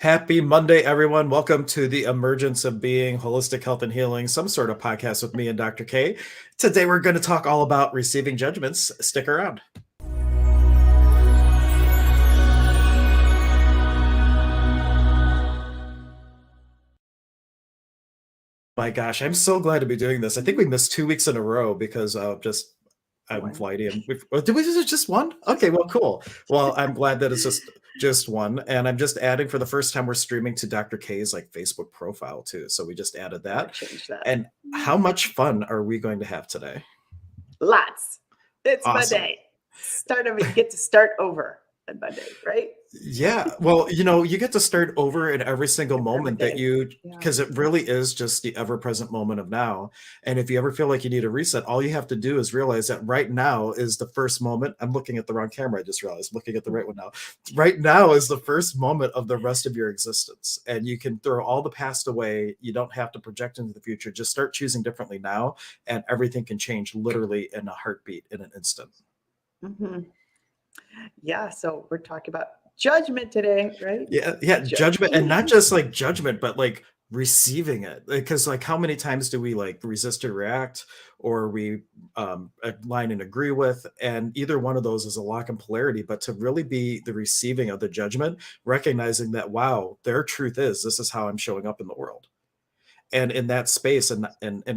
Happy Monday, everyone. Welcome to the Emergence of Being, Holistic Health and Healing, some sort of podcast with me and Dr. K. Today, we're going to talk all about receiving judgments. Stick around. My gosh, I'm so glad to be doing this. I think we missed 2 weeks in a row because of just I'm flighty and did we just one? Okay, well, cool. Well, I'm glad that it's just one, and I'm just adding for the first time we're streaming to Dr. K's like Facebook profile too. So we just added I'm gonna that. change that. And how much fun are we going to have today? Lots. It's Awesome. Monday. You get to start over on Monday, right? Yeah, well, you get to start over in every single moment that day. Yeah. because it really is just the ever-present moment of now. And if you ever feel like you need a reset, all you have to do is realize that right now is the first moment. I'm looking at the wrong camera. I just realized, looking at the right one now. Right now is the first moment of the rest of your existence. And you can throw all the past away. You don't have to project into the future. Just start choosing differently now, and everything can change literally in a heartbeat, in an instant. Mm-hmm. Yeah, so we're talking about judgment today, right? Yeah, judgment, and not just like judgment, but like receiving it. Because like how many times do we like resist or react, or we align and agree with? And either one of those is a lock in polarity, but to really be the receiving of the judgment, recognizing that, wow, their truth is this is how I'm showing up in the world. And in that space and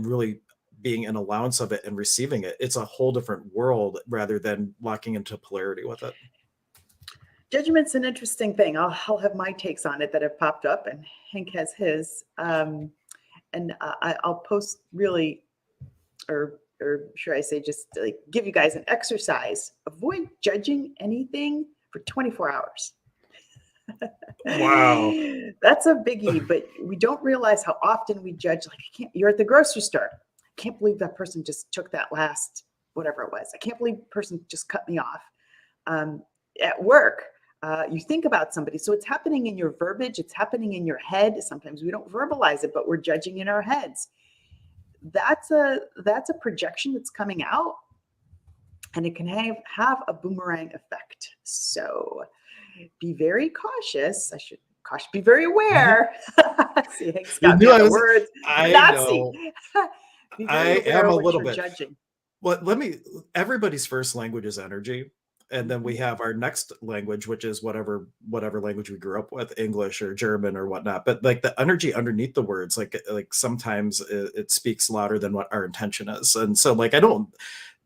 really being an allowance of it and receiving it, it's a whole different world rather than locking into polarity with it. Judgment's an interesting thing. I'll have my takes on it that have popped up, and Hank has his. I'll post really, or should I say, just like give you guys an exercise. Avoid judging anything for 24 hours. Wow. That's a biggie, but we don't realize how often we judge. Like, you're at the grocery store. I can't believe that person just took that last, whatever it was. I can't believe the person just cut me off. At work, you think about somebody. So it's happening in your verbiage. It's happening in your head. Sometimes we don't verbalize it, but we're judging in our heads. That's a projection that's coming out, and it can have a boomerang effect. So be very cautious. Be very aware. See, Hank's got me on the words. I Nazi. know. Be I very aware am of a what little you're bit. judging. Well, everybody's first language is energy. And then we have our next language, which is whatever language we grew up with, English or German or whatnot. But like the energy underneath the words, like sometimes it speaks louder than what our intention is. And so like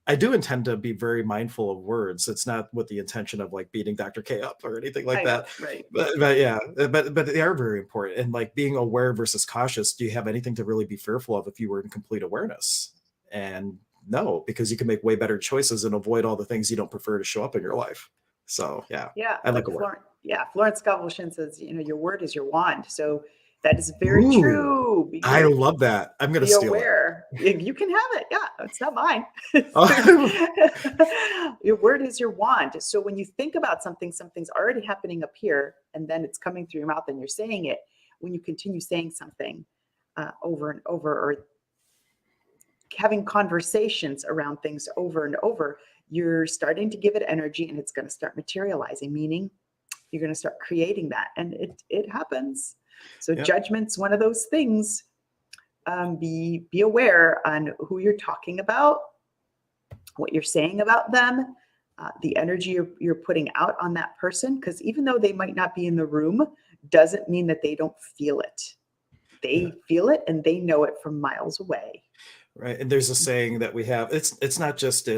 I do intend to be very mindful of words. It's not with the intention of like beating Dr. K up or anything like that. Right. But yeah, but they are very important. And like being aware versus cautious, do you have anything to really be fearful of if you were in complete awareness? And no, because you can make way better choices and avoid all the things you don't prefer to show up in your life. So yeah, I like a word. Florence Scovel-Shinn says, your word is your wand. So that is very true. I love that. I'm going to steal aware. It. You can have it. Yeah, it's not mine. Your word is your wand. So when you think about something's already happening up here, and then it's coming through your mouth and you're saying it. When you continue saying something over and over, or having conversations around things over and over, you're starting to give it energy, and it's going to start materializing, meaning you're going to start creating that. And it happens. So judgment's one of those things. Be aware on who you're talking about, what you're saying about them, the energy you're putting out on that person. Because even though they might not be in the room, doesn't mean that they don't feel it. They feel it, and they know it from miles away. Right. And there's a saying that we have, it's not just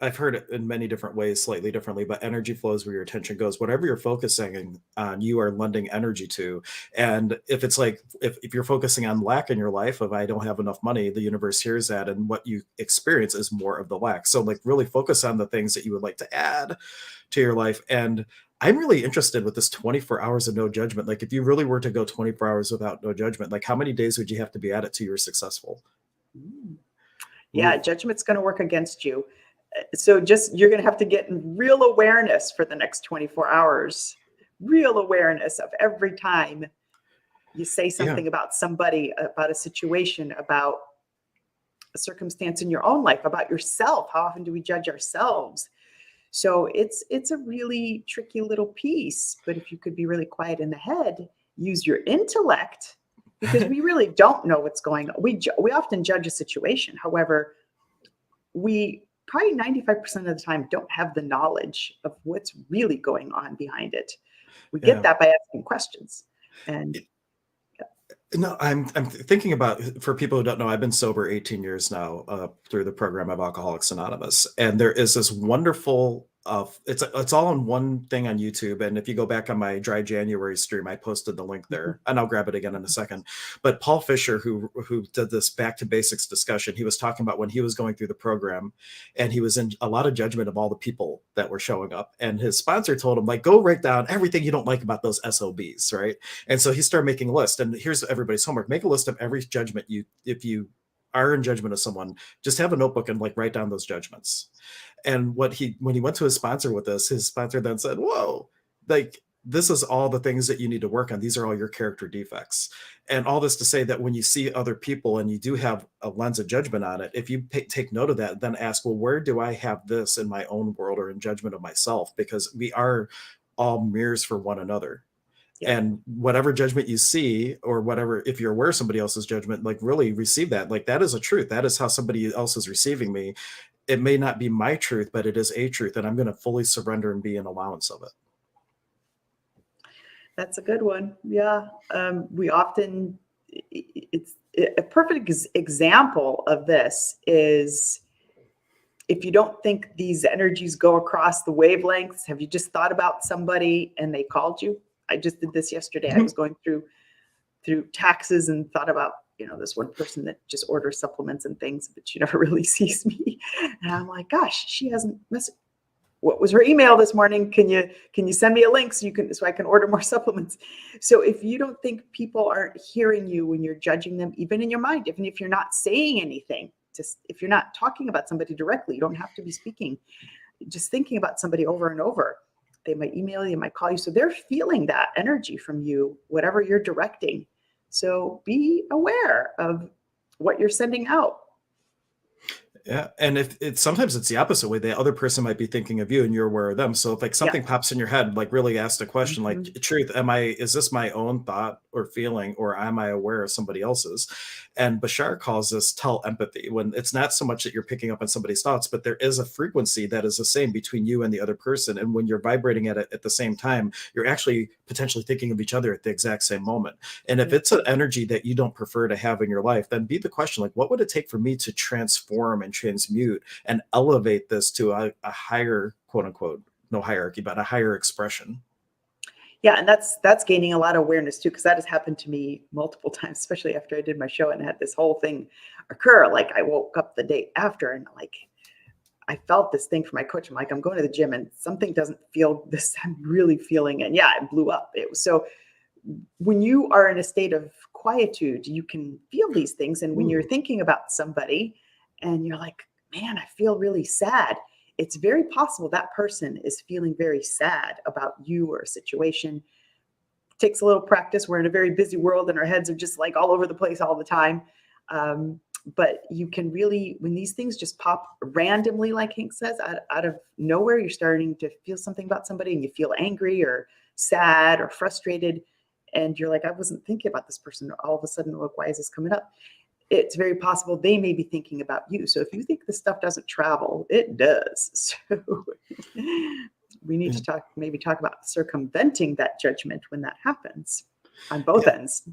I've heard it in many different ways, slightly differently, but energy flows where your attention goes. Whatever you're focusing on, you are lending energy to. And if it's like, if you're focusing on lack in your life of, I don't have enough money, the universe hears that. And what you experience is more of the lack. So like really focus on the things that you would like to add to your life. And I'm really interested with this 24 hours of no judgment. Like if you really were to go 24 hours without no judgment, like how many days would you have to be at it till you were successful? Yeah, judgment's going to work against you. So you're going to have to get in real awareness for the next 24 hours, real awareness of every time you say something about somebody, about a situation, about a circumstance in your own life, about yourself. How often do we judge ourselves? So it's a really tricky little piece. But if you could be really quiet in the head, use your intellect, because we really don't know what's going on. We often judge a situation. However, we probably 95% of the time don't have the knowledge of what's really going on behind it. We get Yeah. that by asking questions. And No, I'm thinking about, for people who don't know, I've been sober 18 years now, through the program of Alcoholics Anonymous, and there is this wonderful it's all in one thing on YouTube. And if you go back on my Dry January stream, I posted the link there, and I'll grab it again in a second. But Paul Fisher, who did this back to basics discussion, he was talking about when he was going through the program, and he was in a lot of judgment of all the people that were showing up, and his sponsor told him, like, go write down everything you don't like about those SOBs, right? And so he started making a list. And here's everybody's homework: make a list of every judgment if you are in judgment of someone, just have a notebook and like write down those judgments. And when he went to his sponsor with this, his sponsor then said, whoa, like, this is all the things that you need to work on. These are all your character defects. And all this to say that when you see other people and you do have a lens of judgment on it, if you take note of that, then ask, well, where do I have this in my own world or in judgment of myself? Because we are all mirrors for one another. yeah, And whatever judgment you see, or whatever, if you're aware of somebody else's judgment, like, really receive that. Like, that is a truth. That is how somebody else is receiving me. It may not be my truth, but it is a truth, and I'm going to fully surrender and be an allowance of it. that's a good one. Yeah. We often, it's a perfect example of this is, if you don't think these energies go across the wavelengths, have you just thought about somebody and they called you? I just did this yesterday. I was going through taxes and thought about, this one person that just orders supplements and things, but she never really sees me. And I'm like, gosh, she hasn't messaged. What was her email this morning? Can you send me a link so I can order more supplements? So if you don't think people aren't hearing you when you're judging them, even in your mind, even if you're not saying anything, just if you're not talking about somebody directly, you don't have to be speaking, just thinking about somebody over and over. They might email you, might call you. So they're feeling that energy from you, whatever you're directing. So be aware of what you're sending out. Yeah. And if sometimes it's the opposite way, the other person might be thinking of you and you're aware of them. So if like something pops in your head, like really ask the question, like, truth, is this my own thought or feeling, or am I aware of somebody else's? And Bashar calls this telepathy, when it's not so much that you're picking up on somebody's thoughts, but there is a frequency that is the same between you and the other person. And when you're vibrating at it at the same time, you're actually potentially thinking of each other at the exact same moment. And if it's an energy that you don't prefer to have in your life, then be the question, like, what would it take for me to transform and transmute and elevate this to a higher, quote unquote, no hierarchy, but a higher expression? Yeah, and that's gaining a lot of awareness too, because that has happened to me multiple times, especially after I did my show and had this whole thing occur. Like, I woke up the day after and like I felt this thing from my coach. I'm like, I'm going to the gym and something doesn't feel this. I'm really feeling it. Yeah, it blew up. It was so, when you are in a state of quietude, you can feel these things. And when you're thinking about somebody and you're like, man, I feel really sad, it's very possible that person is feeling very sad about you or a situation. It takes a little practice. We're in a very busy world and our heads are just like all over the place all the time. But you can really, when these things just pop randomly, like Hank says, out of nowhere, you're starting to feel something about somebody and you feel angry or sad or frustrated. And you're like, I wasn't thinking about this person. All of a sudden, look, why is this coming up? It's very possible they may be thinking about you. So if you think this stuff doesn't travel, it does. So we need to maybe talk about circumventing that judgment when that happens on both ends.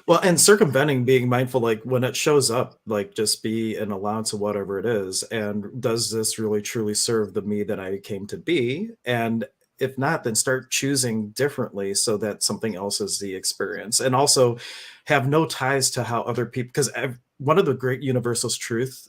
Well, and circumventing, being mindful, like when it shows up, like just be an allowance of whatever it is. And does this really truly serve the me that I came to be? And if not, then start choosing differently so that something else is the experience. And also have no ties to how other people, because one of the great universal truths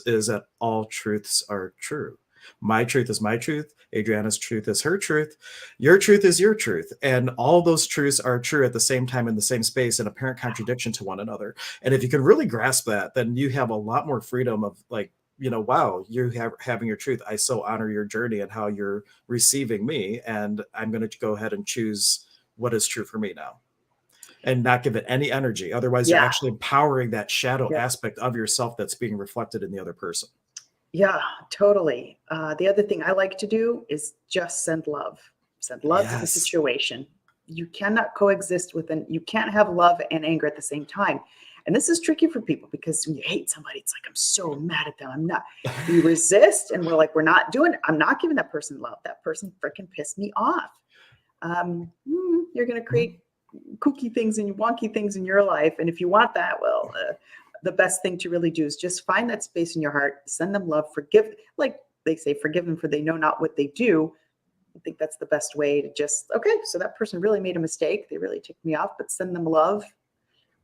is that all truths are true. My truth is my truth. Adriana's truth is her truth. Your truth is your truth. And all those truths are true at the same time in the same space, in apparent contradiction to one another. And if you can really grasp that, then you have a lot more freedom of like, wow, you having your truth. I so honor your journey and how you're receiving me. And I'm going to go ahead and choose what is true for me now and not give it any energy. Otherwise, you're actually empowering that shadow aspect of yourself that's being reflected in the other person. Yeah, totally. The other thing I like to do is just send love. Send love to the Yes. situation. You cannot coexist with you can't have love and anger at the same time. And this is tricky for people because when you hate somebody, it's like, I'm so mad at them. I'm not, we resist and we're like, I'm not giving that person love. That person freaking pissed me off. You're going to create kooky things and wonky things in your life. And if you want that, well, the best thing to really do is just find that space in your heart, send them love, forgive, like they say, forgive them for they know not what they do. I think that's the best way to just, okay, so that person really made a mistake. They really ticked me off, but send them love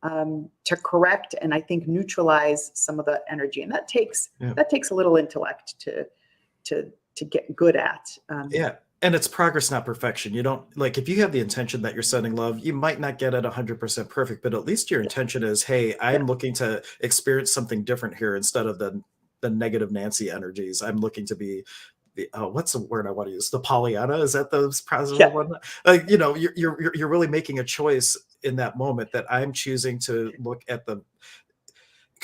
to correct and I think neutralize some of the energy. And Yeah. that takes a little intellect to get good at. Yeah. And it's progress, not perfection. You don't like if you have the intention that you're sending love, you might not get it 100% perfect, but at least your Yeah, intention is, hey, yeah, I'm looking to experience something different here instead of the negative Nancy energies. I'm looking to be the what's the word I want to use? The Pollyanna, is that the positive yeah, one? Like, you know, you're really making a choice in that moment that I'm choosing to look at the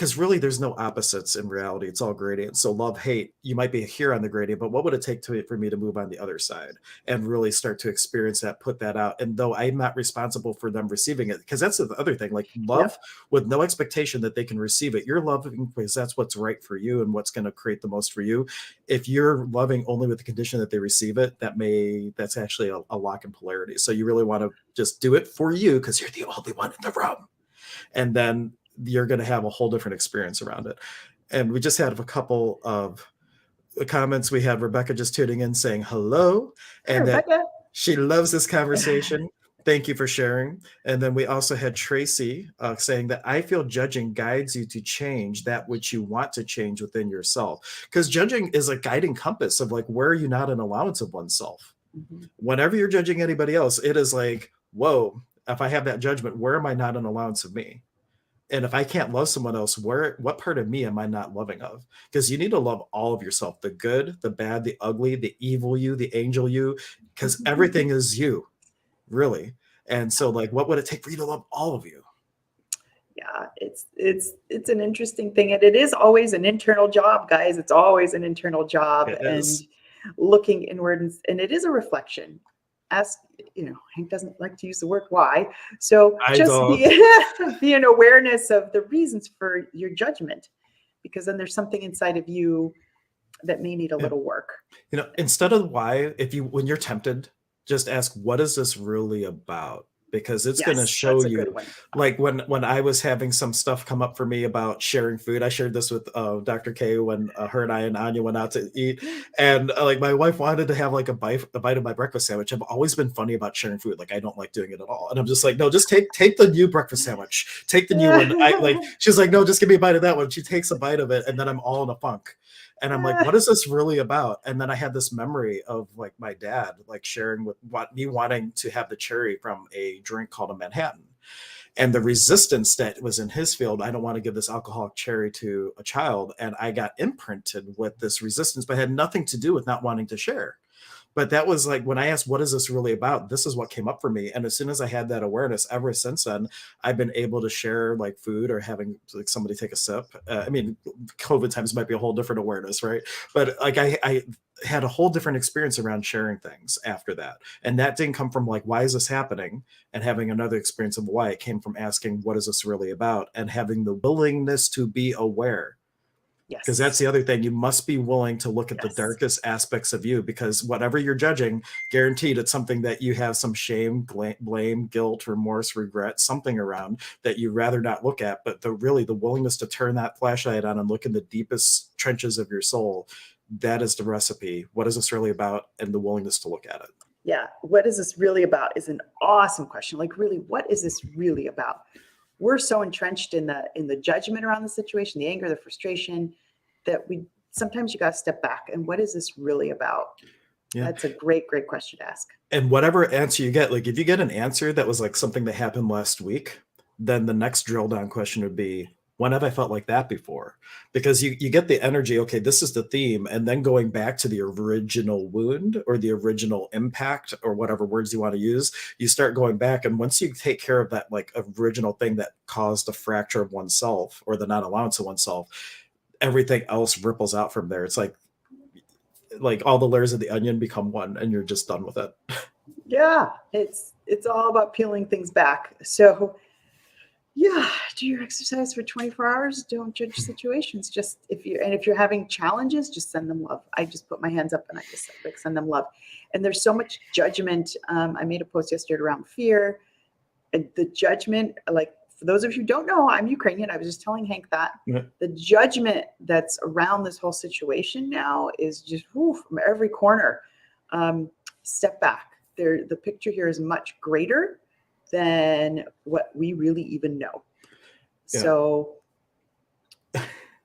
because really there's no opposites in reality. It's all gradient. So love, hate, you might be here on the gradient, but what would it take for me to move on the other side and really start to experience that, put that out? And though I'm not responsible for them receiving it, because that's the other thing, like yeah. love with no expectation that they can receive it. You're loving because that's what's right for you and what's going to create the most for you. If you're loving only with the condition that they receive it, that's actually a lock in polarity. So you really want to just do it for you because you're the only one in the room. And then you're going to have a whole different experience around it. And we just had a couple of comments. We had Rebecca just tuning in saying hello Hi, and that Rebecca. she loves this conversation. Thank you for sharing. And then we also had Tracy saying that I feel judging guides you to change that which you want to change within yourself. Because judging is a guiding compass of like, where are you not an allowance of oneself? Mhm. Whenever you're judging anybody else, it is like, whoa, if I have that judgment, where am I not an allowance of me? And if I can't love someone else, what part of me am I not loving of? Because you need to love all of yourself, the good, the bad, the ugly, the evil you, the angel you, because everything is you, really. And so like what would it take for you to love all of you? Yeah, it's an interesting thing, and it is always an internal job, guys. It's always an internal job, It and is. looking inward, and it is a reflection. Ask, Hank doesn't like to use the word why, so I just don't. be an awareness of the reasons for your judgment, because then there's something inside of you that may need a Yeah. little work. Instead of why, if you when you're tempted, just ask, what is this really about? Because it's going to Yes, show that's a you. good one. Like when I was having some stuff come up for me about sharing food, I shared this with Dr. K when her and I and Anya went out to eat, and like my wife wanted to have like a bite of my breakfast sandwich. I've always been funny about sharing food, like I don't like doing it at all, and I'm just like, no, just take the new breakfast sandwich, take the new one. I like she's like, no, just give me a bite of that one. She takes a bite of it, and then I'm all in a funk. And I'm like, what is this really about? And then I had this memory of like my dad, like sharing with me wanting to have the cherry from a drink called a Manhattan. And the resistance that was in his field, I don't want to give this alcoholic cherry to a child. And I got imprinted with this resistance, but had nothing to do with not wanting to share. But that was like when I asked, what is this really about? This is what came up for me. And as soon as I had that awareness, ever since then, I've been able to share like food or having like somebody take a sip. I mean, COVID times might be a whole different awareness, right? But like I had a whole different experience around sharing things after that. And that didn't come from like, why is this happening? And having another experience of why. It came from asking, what is this really about? And having the willingness to be aware, because that's Yes, the other thing. You must be willing to look at the yes. darkest aspects of you, because whatever you're judging, guaranteed it's something that you have some shame, blame, guilt, remorse, regret, something around that you rather not look at. But the willingness to turn that flashlight on and look in the deepest trenches of your soul, that is the recipe. What is this really about? And the willingness to look at it. Yeah, what is this really about is an awesome question. Like, really, what is this really about? We're so entrenched in the judgment around the situation, the anger, the frustration, that we sometimes you got to step back and what is this really about? Yeah. That's a great question to ask. And whatever answer you get, like if you get an answer that was like something that happened last week, then the next drill down question would be, when have I felt like that before? Because you get the energy, okay, this is the theme, and then going back to the original wound or the original impact or whatever words you want to use, you start going back. And once you take care of that like original thing that caused a fracture of oneself or the non-allowance of oneself, everything else ripples out from there. It's like all the layers of the onion become one, and you're just done with it. Yeah, it's all about peeling things back. So yeah, do your exercise for 24 hours. Don't judge situations. Just if you're having challenges, just send them love. I just put my hands up and I just like send them love. And there's so much judgment. I made a post yesterday around fear and the judgment. Like for those of you who don't know, I'm Ukrainian. I was just telling Hank that Yeah. the judgment that's around this whole situation now is just from every corner. Step back. The picture here is much greater than what we really even know. Yeah. So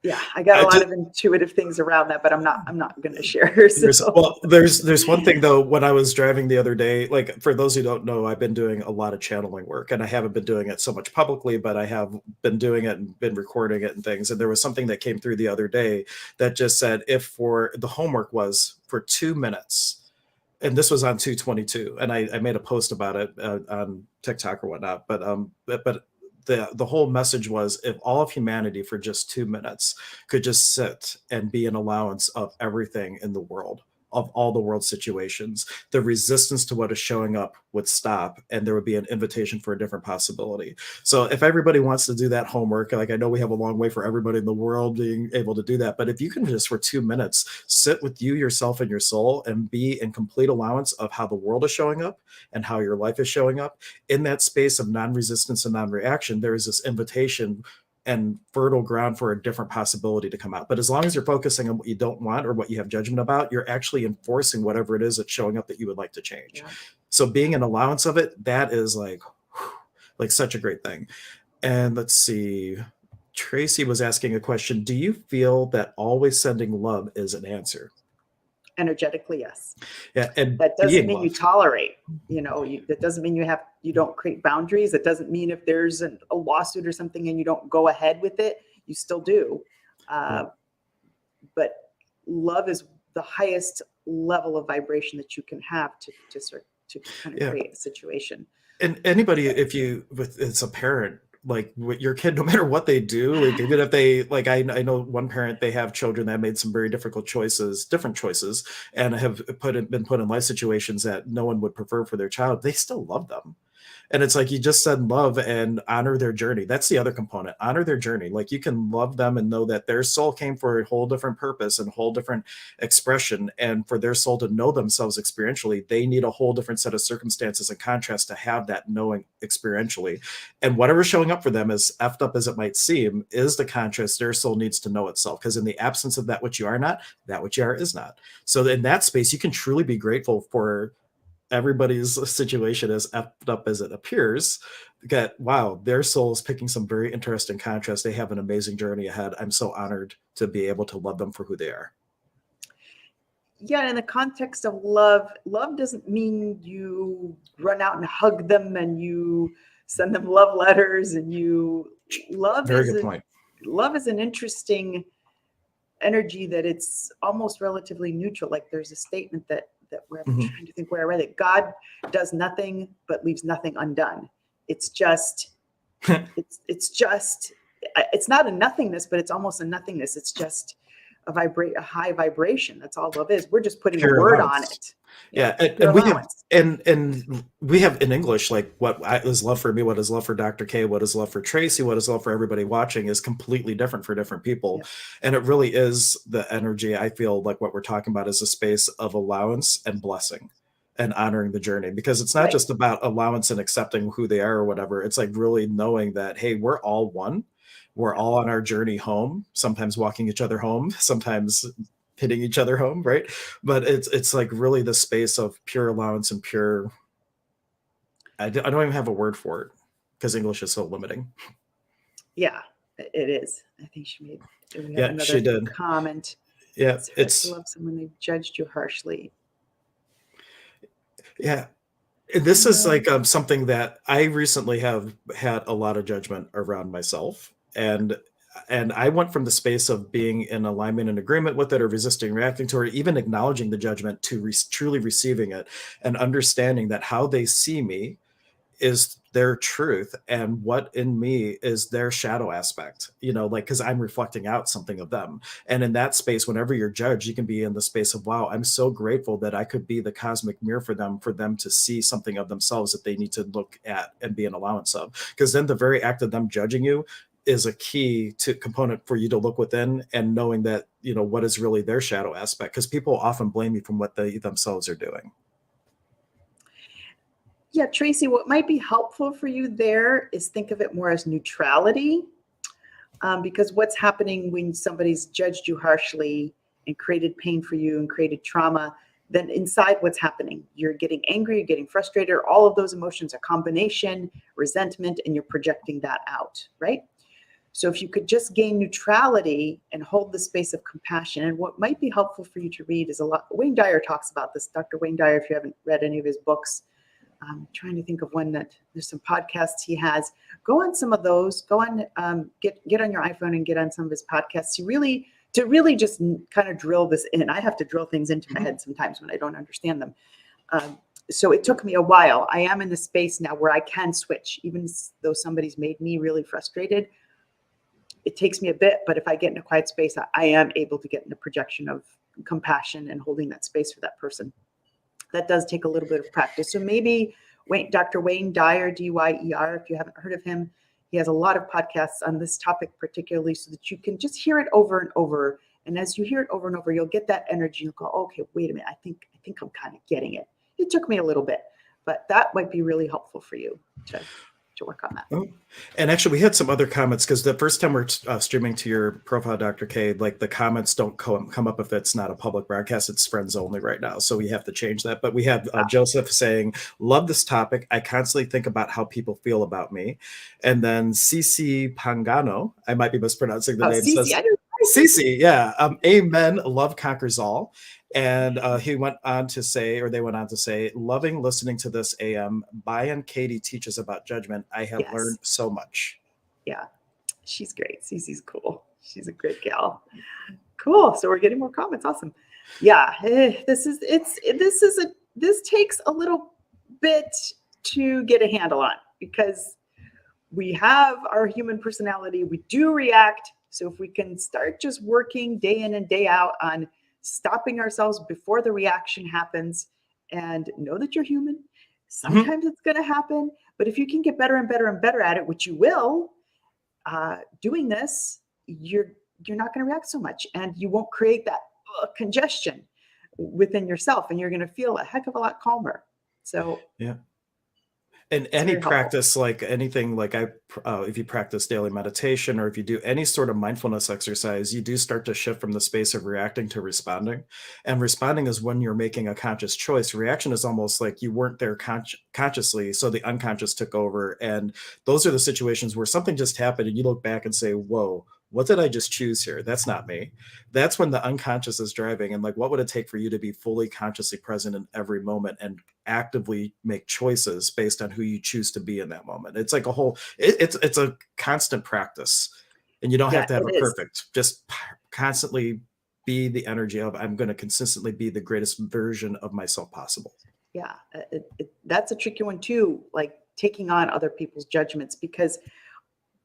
yeah, I got a lot of intuitive things around that, but I'm not going to share. So. There's one thing though. When I was driving the other day, like for those who don't know, I've been doing a lot of channeling work, and I haven't been doing it so much publicly, but I have been doing it and been recording it and things. And there was something that came through the other day that just said, if for the homework was for 2 minutes, and this was on 222, and I made a post about it on TikTok or whatnot, but the whole message was, if all of humanity for just 2 minutes could just sit and be an allowance of everything in the world, of all the world situations, the resistance to what is showing up would stop, and there would be an invitation for a different possibility. So if everybody wants to do that homework, like I know we have a long way for everybody in the world being able to do that, but if you can just for 2 minutes sit with you, yourself, and your soul and be in complete allowance of how the world is showing up and how your life is showing up, in that space of non-resistance and non-reaction, there is this invitation and fertile ground for a different possibility to come out. But as long as you're focusing on what you don't want or what you have judgment about, you're actually enforcing whatever it is that's showing up that you would like to change. Yeah. So being an allowance of it, that is like such a great thing. And let's see, Tracy was asking a question. Do you feel that always sending love is an answer? Energetically, yes. Yeah, and that doesn't mean you loved. tolerate. That doesn't mean you don't create boundaries. That doesn't mean if there's a lawsuit or something and you don't go ahead with it, you still do. But love is the highest level of vibration that you can have to kind of create a situation. And anybody, if it's a parent, like with your kid, no matter what they do, like even if they, like I know one parent, they have children that made some very different choices, and have been put in life situations that no one would prefer for their child. They still love them. And it's like, you just said love and honor their journey. That's the other component. Honor their journey. Like you can love them and know that their soul came for a whole different purpose and a whole different expression. And for their soul to know themselves experientially, they need a whole different set of circumstances and contrast to have that knowing experientially. And whatever's showing up for them, as effed up as it might seem, is the contrast their soul needs to know itself. Because in the absence of that which you are not, that which you are is not. So in that space, you can truly be grateful for everybody's situation, as effed up as it appears, that wow, their soul is picking some very interesting contrast. They have an amazing journey ahead. I'm so honored to be able to love them for who they are. Yeah, in the context of love doesn't mean you run out and hug them and you send them love letters and you Very good point. Love is an interesting energy that it's almost relatively neutral. Like there's a statement that where I'm trying to think where I read it. God does nothing but leaves nothing undone. It's just, it's not a nothingness, but it's almost a nothingness. It's just a high vibration. That's all love is. We're just putting a word on it. Yeah, and we have in English, like what is love for me, what is love for Dr. K, what is love for Tracy, what is love for everybody watching is completely different for different people. Yeah. And it really is the energy. I feel like what we're talking about is a space of allowance and blessing and honoring the journey, because it's not just about allowance and accepting who they are or whatever. It's like really knowing that, hey, we're all one. We're all on our journey home, sometimes walking each other home, sometimes hitting each other home, right? But it's like really the space of pure allowance and pure, I don't even have a word for it because English is so limiting. Yeah, it is. I think she made she did comment. Yeah, it's to love someone they've judged you harshly. Yeah. This is like something that I recently have had a lot of judgment around myself. And I went from the space of being in alignment and agreement with it, or resisting, reacting to it, or even acknowledging the judgment, to truly receiving it and understanding that how they see me is their truth and what in me is their shadow aspect, like, because I'm reflecting out something of them. And in that space, whenever you're judged, you can be in the space of, wow, I'm so grateful that I could be the cosmic mirror for them to see something of themselves that they need to look at and be an allowance of. Because then the very act of them judging you is a key to component for you to look within and knowing that, what is really their shadow aspect. Because people often blame you from what they themselves are doing. Yeah, Tracy, what might be helpful for you there is think of it more as neutrality, because what's happening when somebody's judged you harshly and created pain for you and created trauma, then inside what's happening? You're getting angry, you're getting frustrated, all of those emotions, a combination, resentment, and you're projecting that out, right? So if you could just gain neutrality and hold the space of compassion, and what might be helpful for you to read is Wayne Dyer talks about this. Dr. Wayne Dyer, if you haven't read any of his books, I'm trying to think of one that there's some podcasts he has. Go on some of those. Go on, get on your iPhone and get on some of his podcasts. To really just kind of drill this in. I have to drill things into my head sometimes when I don't understand them. So it took me a while. I am in the space now where I can switch, even though somebody's made me really frustrated. It takes me a bit, but if I get in a quiet space, I am able to get in a projection of compassion and holding that space for that person. That does take a little bit of practice. So maybe Dr. Wayne Dyer, Dyer, if you haven't heard of him, he has a lot of podcasts on this topic particularly, so that you can just hear it over and over. And as you hear it over and over, you'll get that energy. You'll go, okay, wait a minute. I think I'm kind of getting it. It took me a little bit, but that might be really helpful for you to work on that. Oh, and actually we had some other comments, because the first time we're streaming to your profile, Dr. K, like the comments don't come up if it's not a public broadcast. It's friends only right now, so we have to change that. But we have Joseph saying, love this topic. I constantly think about how people feel about me. And then Cici Pangano, I might be mispronouncing the name, Cici, says, Cici, yeah, amen, love conquers all. And they went on to say, loving listening to this AM. Bayan Katie teaches about judgment. I have learned so much. Yeah, she's great. Cece's cool. She's a great gal. Cool. So we're getting more comments. Awesome. Yeah, this takes a little bit to get a handle on, because we have our human personality. We do react. So if we can start just working day in and day out on stopping ourselves before the reaction happens, and know that you're human. Sometimes it's going to happen, but if you can get better and better and better at it, which you will, doing this, you're not going to react so much, and you won't create that congestion within yourself, and you're going to feel a heck of a lot calmer. So yeah. And any practice, like anything, like if you practice daily meditation, or if you do any sort of mindfulness exercise, you do start to shift from the space of reacting to responding. And responding is when you're making a conscious choice. Reaction is almost like you weren't there consciously, so the unconscious took over. And those are the situations where something just happened and you look back and say, whoa, what did I just choose here? That's not me. That's when the unconscious is driving. And like, what would it take for you to be fully consciously present in every moment and actively make choices based on who you choose to be in that moment? It's like it's a constant practice, and you don't have to have it perfect. Just constantly be the energy of, I'm going to consistently be the greatest version of myself possible. Yeah, that's a tricky one too, like taking on other people's judgments, because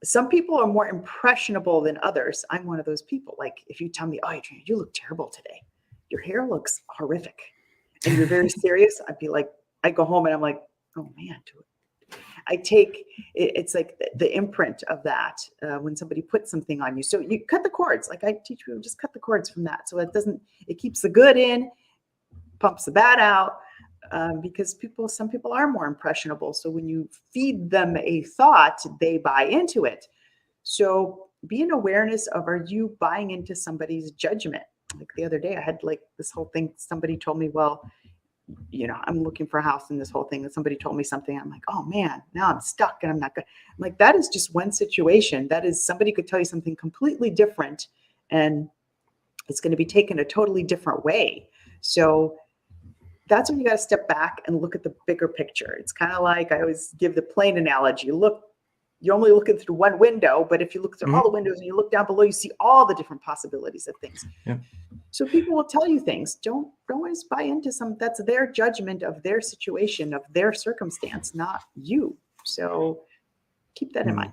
some people are more impressionable than others. I'm one of those people. Like if you tell me, oh, you look terrible today, your hair looks horrific, and you're very serious, I'd be like, I go home and I'm like, oh man, I take it's like the imprint of that when somebody puts something on you. So you cut the cords. Like I teach people, just cut the cords from that, so it keeps the good in, pumps the bad out. Because some people are more impressionable. So when you feed them a thought, they buy into it. So be an awareness of, are you buying into somebody's judgment? Like the other day, I had like this whole thing. Somebody told me, well, I'm looking for a house, and this whole thing, and somebody told me something. I'm like, oh man, now I'm stuck and I'm not good. I'm like, that is just one situation. That is, somebody could tell you something completely different, and it's going to be taken a totally different way. So that's when you got to step back and look at the bigger picture. It's kind of like, I always give the plane analogy. You're only looking through one window, but if you look through all the windows and you look down below, you see all the different possibilities of things. Yeah. So people will tell you things. Don't always buy into that's their judgment of their situation, of their circumstance, not you. So keep that in mind.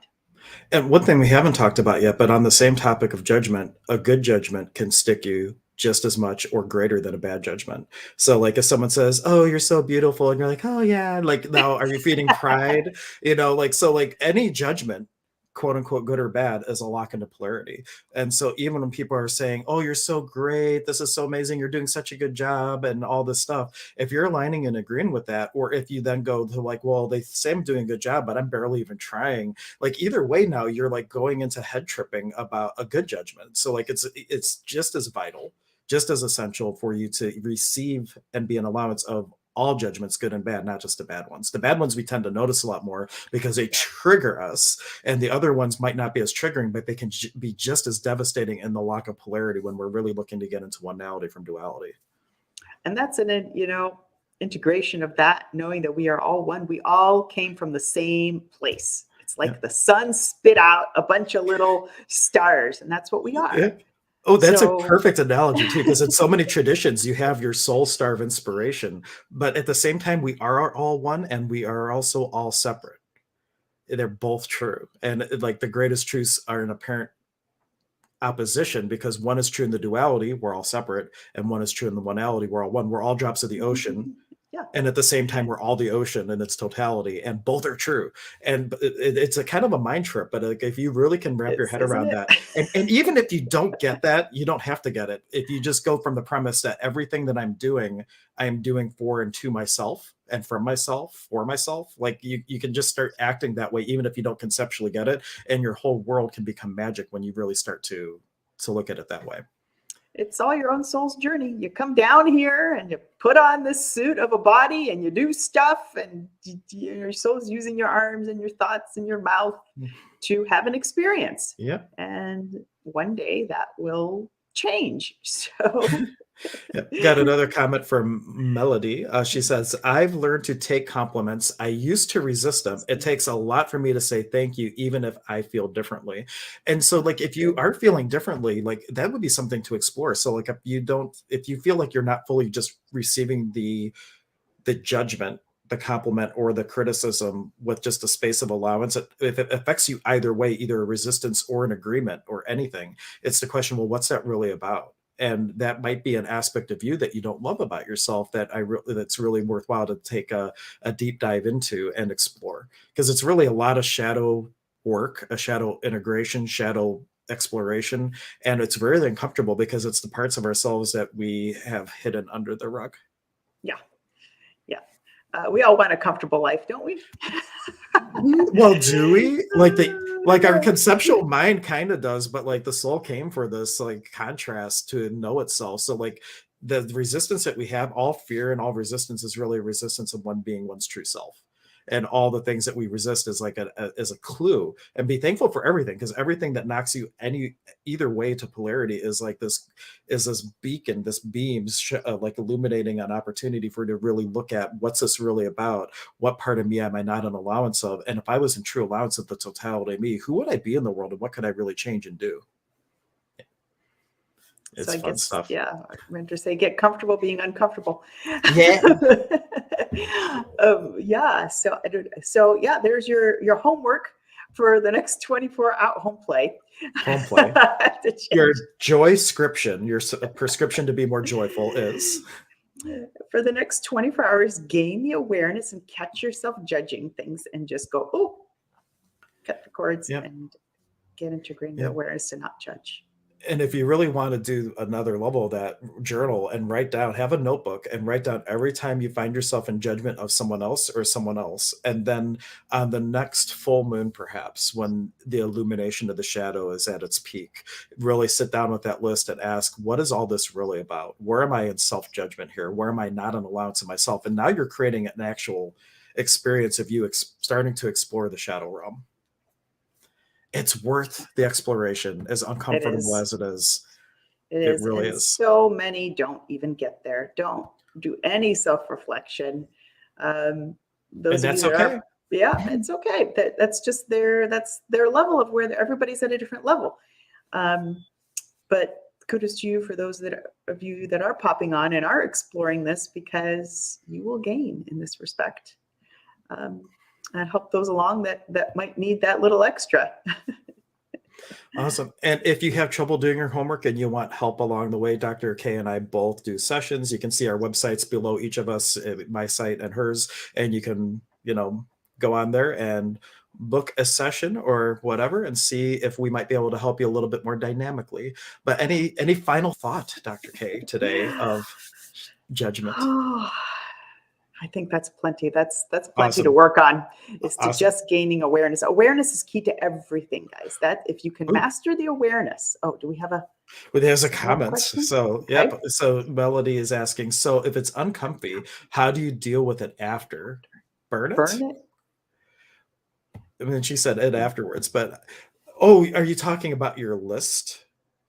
And one thing we haven't talked about yet, but on the same topic of judgment, a good judgment can stick you just as much or greater than a bad judgment. So like if someone says, "Oh, you're so beautiful," and you're like, "Oh yeah," like now are you feeding pride? Like so like any judgment, quote unquote good or bad, is a lock into polarity. And so even when people are saying, "Oh, you're so great, this is so amazing, you're doing such a good job," and all this stuff, if you're aligning and agreeing with that, or if you then go to like, "Well, they say I'm doing a good job, but I'm barely even trying," like either way now you're like going into head tripping about a good judgment. So like it's just as vital, just as essential for you to receive and be an allowance of all judgments, good and bad, not just the bad ones. The bad ones we tend to notice a lot more because they trigger us, and the other ones might not be as triggering, but they can be just as devastating in the lock of polarity when we're really looking to get into onality from duality. And that's an, integration of that, knowing that we are all one. We all came from the same place. It's Yeah. like the sun spit out a bunch of little stars, and that's what we Yeah. are. Oh, that's a So perfect analogy too, because in so many traditions you have your soul star of inspiration, but at the same time we are all one and we are also all separate. They're both true, and like the greatest truths are in apparent opposition because one is true in the duality, we're all separate, and one is true in the onality, we're all one. We're all drops of the ocean, yeah, and at the same time we're all the ocean in its totality, and both are true. And it's a kind of a mind trip, but like if you really can wrap your head isn't around it? that, and even if you don't get that, you don't have to get it. If you just go from the premise that everything that I am doing for and to myself and from myself for myself, like you can just start acting that way even if you don't conceptually get it, and your whole world can become magic when you really start to look at it that way. It's all your own soul's journey. You come down here and you put on this suit of a body and you do stuff, and your soul's using your arms and your thoughts and your mouth to have an experience. Yeah. And one day that will change. So Yeah. Got another comment from Melody. She says, "I've learned to take compliments. I used to resist them. It takes a lot for me to say thank you, even if I feel differently." And so, like, if you are feeling differently, like that would be something to explore. So, like, if you feel like you're not fully just receiving the judgment, the compliment, or the criticism with just a space of allowance, if it affects you either way, either a resistance or an agreement or anything, it's the question, well, what's that really about? And that might be an aspect of you that you don't love about yourself that that's really worthwhile to take a deep dive into and explore, because it's really a lot of shadow work, a shadow integration, shadow exploration, and it's very uncomfortable because it's the parts of ourselves that we have hidden under the rug. yeah, yeah. We all want a comfortable life, don't we? Well, do we? Like our conceptual mind kind of does, but like the soul came for this like contrast to know itself. So like the resistance that we have, all fear and all resistance is really a resistance of one being one's true self. And all the things that we resist is like is a clue. And be thankful for everything, because everything that knocks you either way to polarity is this beacon, this beam, like illuminating an opportunity for you to really look at what's this really about. What part of me am I not an allowance of? And if I was in true allowance of the totality of me, who would I be in the world and what could I really change and do? So It's I fun guess, stuff. yeah, meant to say get comfortable being uncomfortable. Yeah. Yeah. So yeah, there's your homework for the next 24-hour home play. Home play. To Your change. joy scription, your prescription to be more joyful is. For the next 24 hours, gain the awareness and catch yourself judging things and just go, oh, cut the cords Yep. and get into greater Yep. awareness to not judge. And if you really want to do another level of that, journal and write down, have a notebook and write down every time you find yourself in judgment of someone else or someone else. And then on the next full moon, perhaps when the illumination of the shadow is at its peak, really sit down with that list and ask, what is all this really about? Where am I in self judgment here? Where am I not an allowance of myself? And now you're creating an actual experience of you starting to explore the shadow realm. It's worth the exploration, as It uncomfortable is. as it is. It It is. really And is. so many don't even get there, don't do any self reflection. And Those of you that's that okay. are, yeah, it's okay. That's just that's their level of where everybody's at a different level. But kudos to you for those of you that are popping on and are exploring this, because you will gain in this respect. Um, and help those along that might need that little extra. Awesome. And if you have trouble doing your homework and you want help along the way, Dr. K and I both do sessions. You can see our websites below each of us, my site and hers, and you can, go on there and book a session or whatever and see if we might be able to help you a little bit more dynamically. But any final thought, Dr. K, today of judgment? Oh, I think that's plenty. That's plenty to Awesome. work on, is to Awesome. just gaining awareness. Awareness is key to everything, guys. That if you can Ooh, master the awareness. Oh, do we have well, there's a more comment. question? So, Okay. yep. So Melody is asking, so if it's uncomfy, how do you deal with it after? Burn Burn it? it. I mean, she said it afterwards, but oh, are you talking about your list?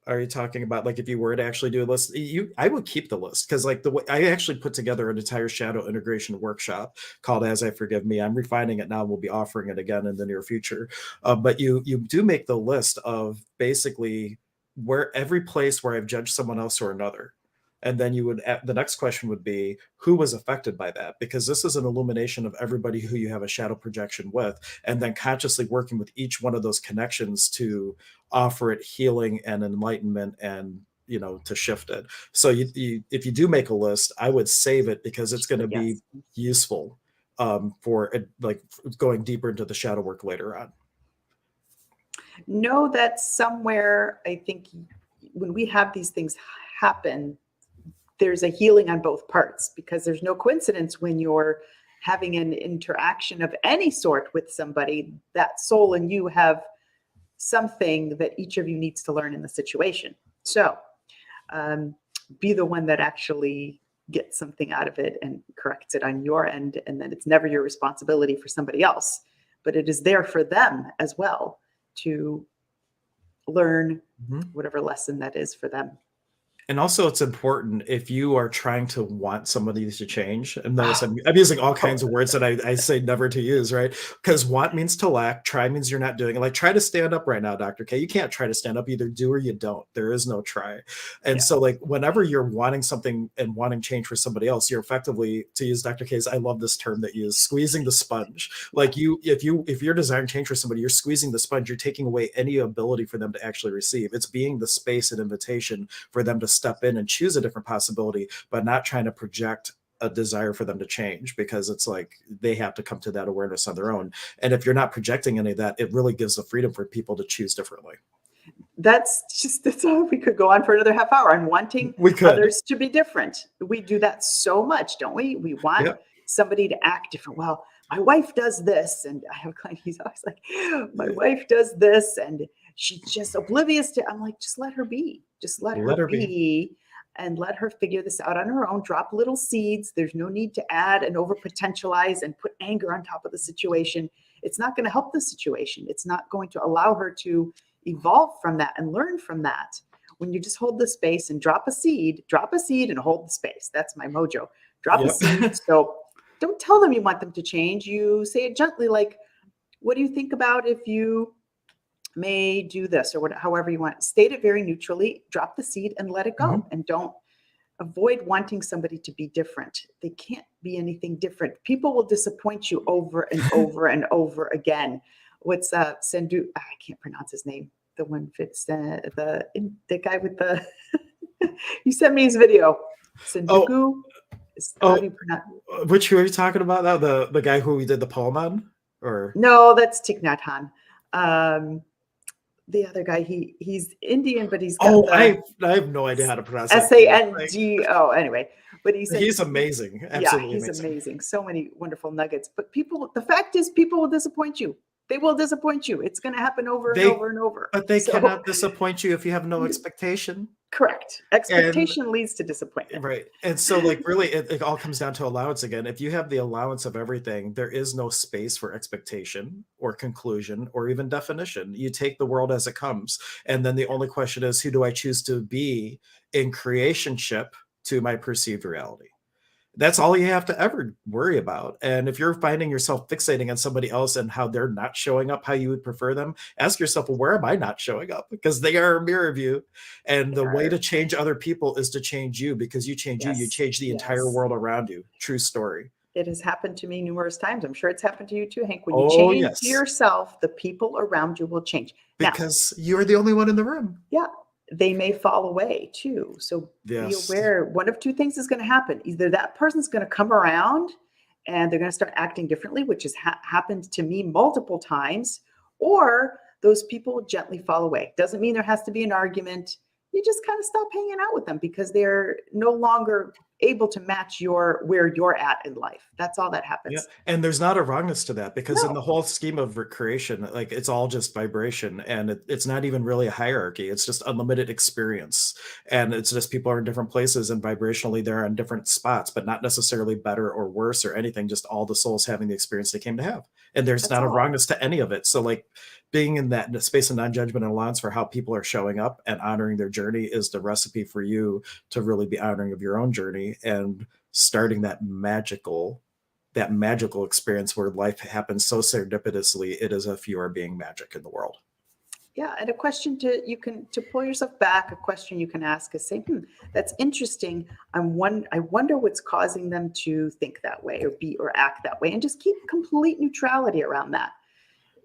Are you talking about like if you were to actually do a list? I would keep the list because like the way I actually put together an entire shadow integration workshop called "As I Forgive Me." I'm refining it now. We'll be offering it again in the near future. But you do make the list of basically where every place where I've judged someone else or another. And then the next question would be who was affected by that? Because this is an illumination of everybody who you have a shadow projection with, and then consciously working with each one of those connections to offer it healing and enlightenment and to shift it. So if you do make a list, I would save it because it's going to be Yes. useful for like going deeper into the shadow work later on. Know that somewhere, I think when we have these things happen, there's a healing on both parts, because there's no coincidence when you're having an interaction of any sort with somebody, that soul and you have something that each of you needs to learn in the situation. So be the one that actually gets something out of it and corrects it on your end. And then it's never your responsibility for somebody else, but it is there for them as well to learn whatever lesson that is for them. And also, it's important if you are trying to want somebody to change. And notice I'm using all kinds of words that I say never to use, right? Because want means to lack, try means you're not doing it. Like, try to stand up right now, Dr. K. You can't try to stand up, either do or you don't. There is no try. And so, Yes. like, whenever you're wanting something and wanting change for somebody else, you're effectively, to use Dr. K's, I love this term that you use, squeezing the sponge. Like, if you're desiring change for somebody, you're squeezing the sponge, you're taking away any ability for them to actually receive. It's being the space and invitation for them to step in and choose a different possibility, but not trying to project a desire for them to change, because it's like they have to come to that awareness on their own. And if you're not projecting any of that, it really gives the freedom for people to choose differently. That's all. We could go on for another half hour on wanting We could. others to be different. We do that so much, don't we? We want Yep. somebody to act different. Well, my wife does this, and I have a client, he's always like, my wife does this, and she's just oblivious to. I'm like, just let her be. Just let her Let her be. be, and let her figure this out on her own. Drop little seeds. There's no need to add and over potentialize and put anger on top of the situation. It's not going to help the situation. It's not going to allow her to evolve from that and learn from that. When you just hold the space and drop a seed and hold the space. That's my mojo. Drop a seed. Yep. So don't tell them you want them to change. You say it gently, like, what do you think about if you may do this, or however you want? State it very neutrally, drop the seed and let it go. And don't avoid wanting somebody to be different. They can't be anything different. People will disappoint you over and over and over again. What's Sandhu? I can't pronounce his name. The one fits the guy with the. You sent me his video. Sanduku. How do you pronounce? Which who are you talking about now? The guy who we did the poem on, or No, that's Thich Nhat Hanh. The other guy, he's Indian, but he's got I have no idea how to pronounce that. Sando. Anyway, but He's amazing. Yeah, Absolutely he's amazing. amazing. So many wonderful nuggets. But the fact is, people will disappoint you. They will disappoint you. It's going to happen over and over and over. But they So, cannot disappoint you if you have no expectation. correct. And Expectation leads to disappointment. right. And so, like, really, it all comes down to allowance again. If you have the allowance of everything, there is no space for expectation or conclusion or even definition. You take the world as it comes. And then the only question is, who do I choose to be in creationship to my perceived reality? That's all you have to ever worry about. And if you're finding yourself fixating on somebody else and how they're not showing up how you would prefer them, ask yourself, well, where am I not showing up? Because they are a mirror of you. And the way to change other people is to change you, because you change you, you Yes. change the entire Yes. world around you. True story. It has happened to me numerous times. I'm sure it's happened to you too, Hank. When you Oh, change yes, yourself, the people around you will change. Now, because you're the only one in the room. yeah, they may fall away too. So be Yes. aware. One of two things is going to happen. Either that person's going to come around and they're going to start acting differently, which has happened to me multiple times, or those people will gently fall away. Doesn't mean there has to be an argument. You just kind of stop hanging out with them because they're no longer able to match where you're at in life. That's all that Yeah, happens. and there's not a wrongness to that because in the No, whole scheme of recreation, like it's all just vibration and it's not even really a hierarchy. It's just unlimited experience. And it's just people are in different places and vibrationally they're on different spots, but not necessarily better or worse or anything, just all the souls having the experience they came to have. And there's that's not a all. wrongness to any of it. So like being in that space of non-judgment and allowance for how people are showing up and honoring their journey is the recipe for you to really be honoring of your own journey and starting that magical experience where life happens so serendipitously, it is if you are being magic in the world. Yeah, and a question to pull yourself back. A question you can ask is say, that's interesting. I wonder what's causing them to think that way or be or act that way, and just keep complete neutrality around that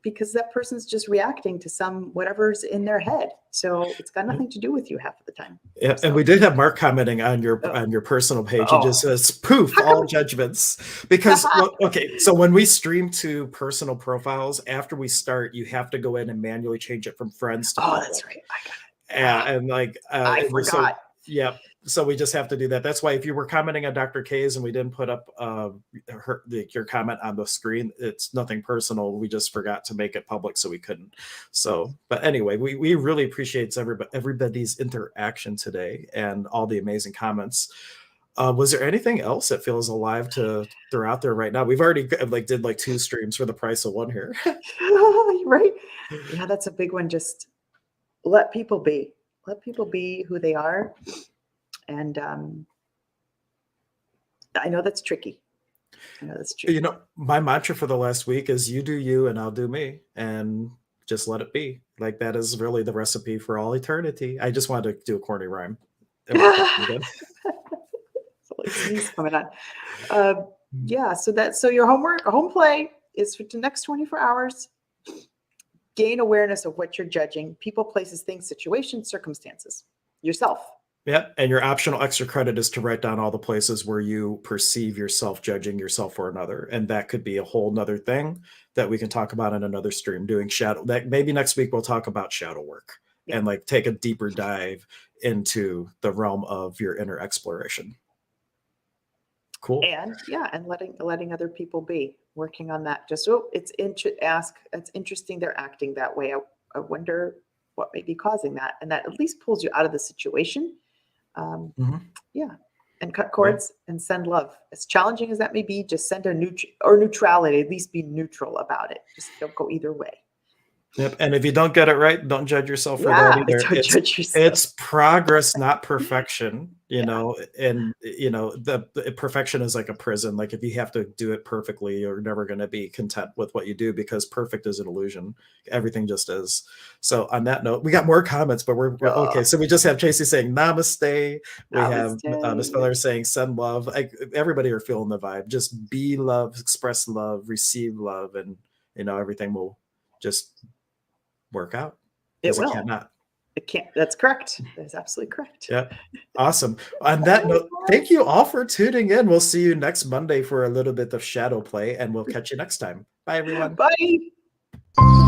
because that person's just reacting to whatever's in their head. So it's got nothing to do with you half of the time. Yeah, and So, we did have Mark commenting on your oh, personal page. He just oh, says, "Poof, how all come? judgments." Because well, okay, so when we stream to personal profiles, after we start, you have to go in and manually change it from friends to Oh, public. that's right. I got it. Yeah, and like, I and so forgot. yeah, so we just have to do that. That's why if you were commenting on Dr. K's and we didn't put up your comment on the screen, it's nothing personal. We just forgot to make it public, so we couldn't. So, but anyway, we really appreciate everybody's interaction today and all the amazing comments. Was there anything else that feels alive to throw out there right now? We've already like did like 2 streams for the price of one here. Right? Yeah, that's a big one. Just let people be. Let people be who they are. And I know that's tricky. I know that's tricky. My mantra for the last week is you do you and I'll do me and just let it be. Like that is really the recipe for all eternity. I just wanted to do a corny rhyme. It worked out pretty good. So like sneeze coming on. Uh, yeah, so your home play is for the next 24 hours. Gain awareness of what you're judging, people, places, things, situations, circumstances, yourself. Yeah. And your optional extra credit is to write down all the places where you perceive yourself judging yourself or another. And that could be a whole nother thing that we can talk about in another stream doing shadow. That maybe next week we'll talk about shadow work Yeah. and like take a deeper dive into the realm of your inner exploration. Cool. And yeah, and letting other people be, working on that. Just it's interesting they're acting that way. I wonder what may be causing that, and that at least pulls you out of the situation. Mhm. Yeah, and cut cords and send love. As challenging as that may be, just send neutrality. At least be neutral about it. Just don't go either way. Yep. And if you don't get it right, don't judge yourself for that Yeah, either. don't judge yourself. It's progress, not perfection, Yeah. and the perfection is like a prison. Like if you have to do it perfectly, you're never going to be content with what you do because perfect is an illusion. Everything just is. So on that note, we got more comments, but we're okay. So we just have Tracy saying namaste. We have Miss Namaste. Miller saying send love. Everybody are feeling the vibe. Just be love, express love, receive love, and everything will just work out It because it will. cannot. It can't. That's correct. That's absolutely correct. Yeah. Awesome. On that note, thank you all for tuning in. We'll see you next Monday for a little bit of shadow play, and we'll catch you next time. Bye, everyone. Bye.